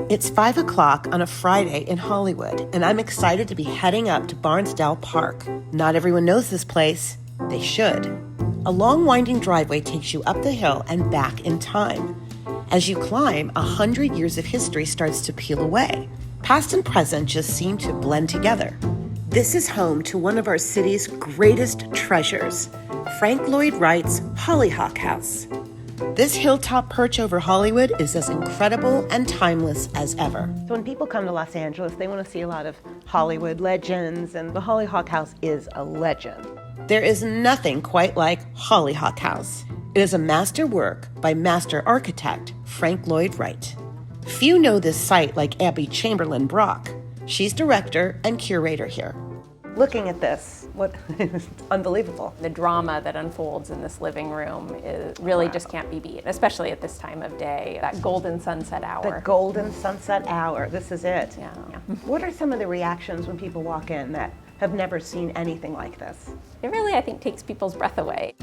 It's 5 o'clock on a Friday in Hollywood, and I'm excited to be heading up to Barnsdall Park. Not everyone knows this place. They should. A long winding driveway takes you up the hill and back in time. As you climb, 100 years of history starts to peel away. Past and present just seem to blend together. This is home to one of our city's greatest treasures, Frank Lloyd Wright's Hollyhock House. This hilltop perch over Hollywood is as incredible and timeless as ever. So when people come to Los Angeles, they want to see a lot of Hollywood legends, and the Hollyhock House is a legend. There is nothing quite like Hollyhock House. It is a masterwork by master architect Frank Lloyd Wright. Few know this site like Abby Chamberlain Brock. She's director and curator here. Looking at this, what is unbelievable. The drama that unfolds in this living room really just can't be beat, especially at this time of day, that golden sunset hour. The golden sunset hour, this is it. Yeah. What are some of the reactions when people walk in that have never seen anything like this? It really, I think, takes people's breath away.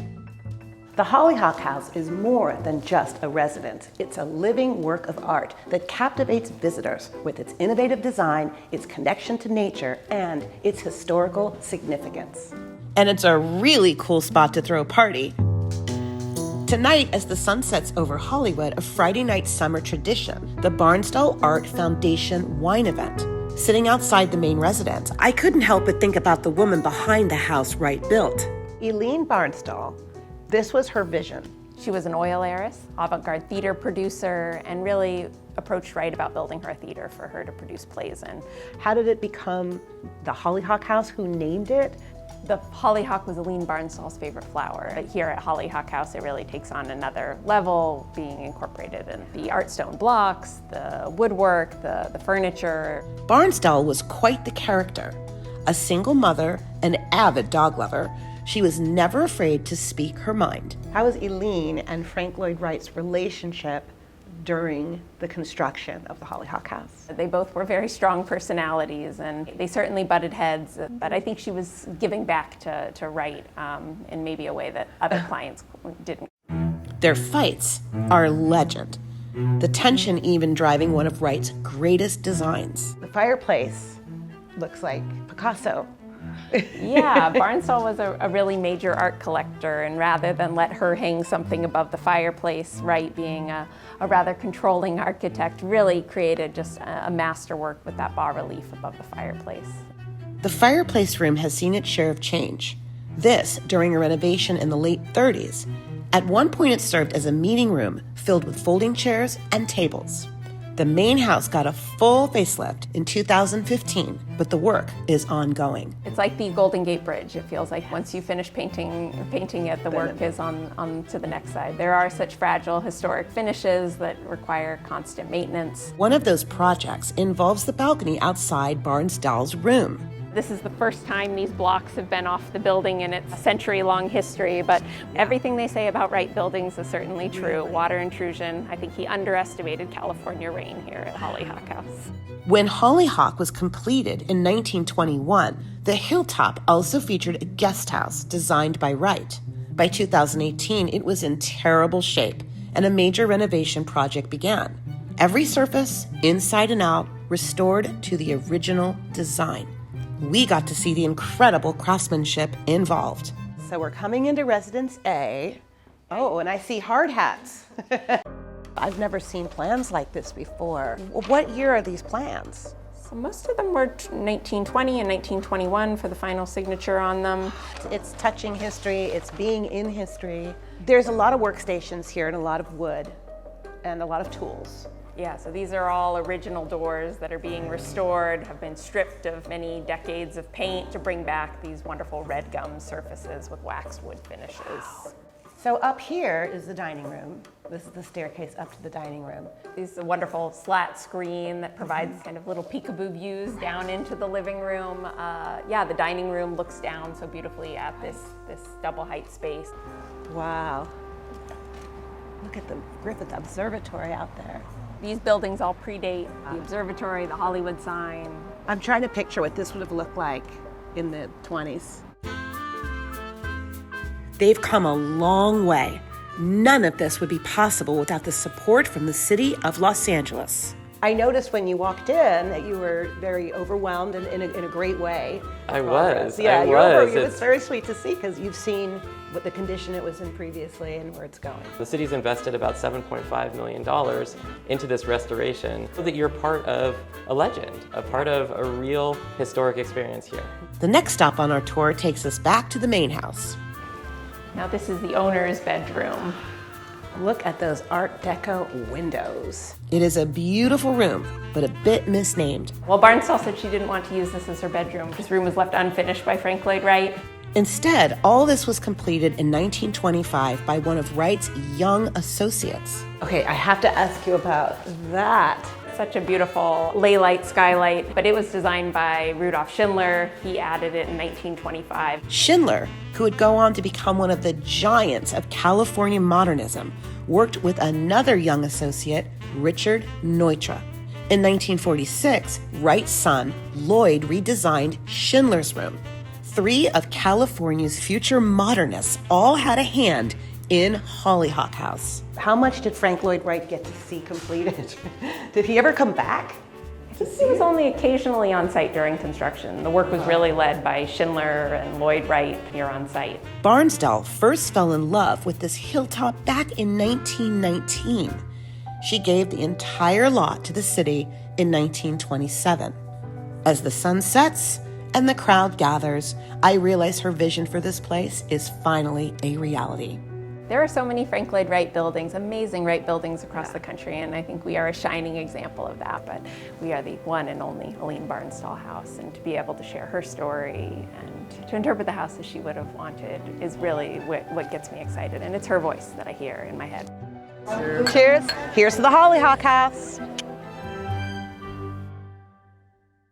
The Hollyhock House is more than just a residence. It's a living work of art that captivates visitors with its innovative design, its connection to nature, and its historical significance. And it's a really cool spot to throw a party. Tonight, as the sun sets over Hollywood, a Friday night summer tradition, the Barnsdall Art Foundation wine event. Sitting outside the main residence, I couldn't help but think about the woman behind the house Wright built. Aline Barnsdall. This was her vision. She was an oil heiress, avant-garde theater producer, and really approached Wright about building her a theater for her to produce plays in. How did it become the Hollyhock House? Who named it? The hollyhock was Aline Barnsdall's favorite flower. But here at Hollyhock House, it really takes on another level, being incorporated in the art stone blocks, the woodwork, the furniture. Barnsdall was quite the character. A single mother, an avid dog lover, she was never afraid to speak her mind. How was Aline and Frank Lloyd Wright's relationship during the construction of the Hollyhock House? They both were very strong personalities, and they certainly butted heads, but I think she was giving back to Wright in maybe a way that other clients didn't. Their fights are legend. The tension even driving one of Wright's greatest designs. The fireplace looks like Picasso. Yeah, Barnsdall was a really major art collector, and rather than let her hang something above the fireplace, Wright, being a rather controlling architect, really created just a masterwork with that bas-relief above the fireplace. The fireplace room has seen its share of change. This during a renovation in the late 30s. At one point it served as a meeting room filled with folding chairs and tables. The main house got a full facelift in 2015, but the work is ongoing. It's like the Golden Gate Bridge. It feels like once you finish painting it, the work is on to the next side. There are such fragile historic finishes that require constant maintenance. One of those projects involves the balcony outside Barnsdall's room. This is the first time these blocks have been off the building in its century-long history, but everything they say about Wright buildings is certainly true. Water intrusion, I think he underestimated California rain here at Hollyhock House. When Hollyhock was completed in 1921, the hilltop also featured a guest house designed by Wright. By 2018, it was in terrible shape, and a major renovation project began. Every surface, inside and out, restored to the original design. We got to see the incredible craftsmanship involved. So we're coming into Residence A. Oh, and I see hard hats. I've never seen plans like this before. What year are these plans? So most of them were 1920 and 1921 for the final signature on them. It's touching history, it's being in history. There's a lot of workstations here and a lot of wood and a lot of tools. Yeah, so these are all original doors that are being restored, have been stripped of many decades of paint to bring back these wonderful red gum surfaces with waxed wood finishes. Wow. So up here is the dining room. This is the staircase up to the dining room. This is a wonderful slat screen that provides kind of little peekaboo views down into the living room. Yeah, the dining room looks down so beautifully at this double height space. Wow. Look at the Griffith Observatory out there. These buildings all predate the observatory, the Hollywood sign. I'm trying to picture what this would have looked like in the 20s. They've come a long way. None of this would be possible without the support from the city of Los Angeles. I noticed when you walked in that you were very overwhelmed and in a great way. I was. Yeah, I it was. was very sweet to see because you've seen what the condition it was in previously and where it's going. The city's invested about $7.5 million into this restoration so that you're part of a legend, a part of a real historic experience here. The next stop on our tour takes us back to the main house. Now this is the owner's bedroom. Look at those Art Deco windows. It is a beautiful room, but a bit misnamed. Well, Barnsdall said she didn't want to use this as her bedroom. This room was left unfinished by Frank Lloyd Wright. Instead, all this was completed in 1925 by one of Wright's young associates. Okay, I have to ask you about that. Such a beautiful ley-light skylight, but it was designed by Rudolf Schindler. He added it in 1925. Schindler, who would go on to become one of the giants of California modernism, worked with another young associate, Richard Neutra. In 1946, Wright's son, Lloyd, redesigned Schindler's room. 3 of California's future modernists all had a hand in Hollyhock House. How much did Frank Lloyd Wright get to see completed? Did he ever come back? He was only occasionally on site during construction. The work was really led by Schindler and Lloyd Wright here on site. Barnsdall first fell in love with this hilltop back in 1919. She gave the entire lot to the city in 1927. As the sun sets and the crowd gathers, I realize her vision for this place is finally a reality. There are so many Frank Lloyd Wright buildings, amazing Wright buildings across the country, and I think we are a shining example of that, but we are the one and only Aline Barnsdall house, and to be able to share her story and to interpret the house as she would have wanted is really what gets me excited, and it's her voice that I hear in my head. Cheers. Here's to the Hollyhock House.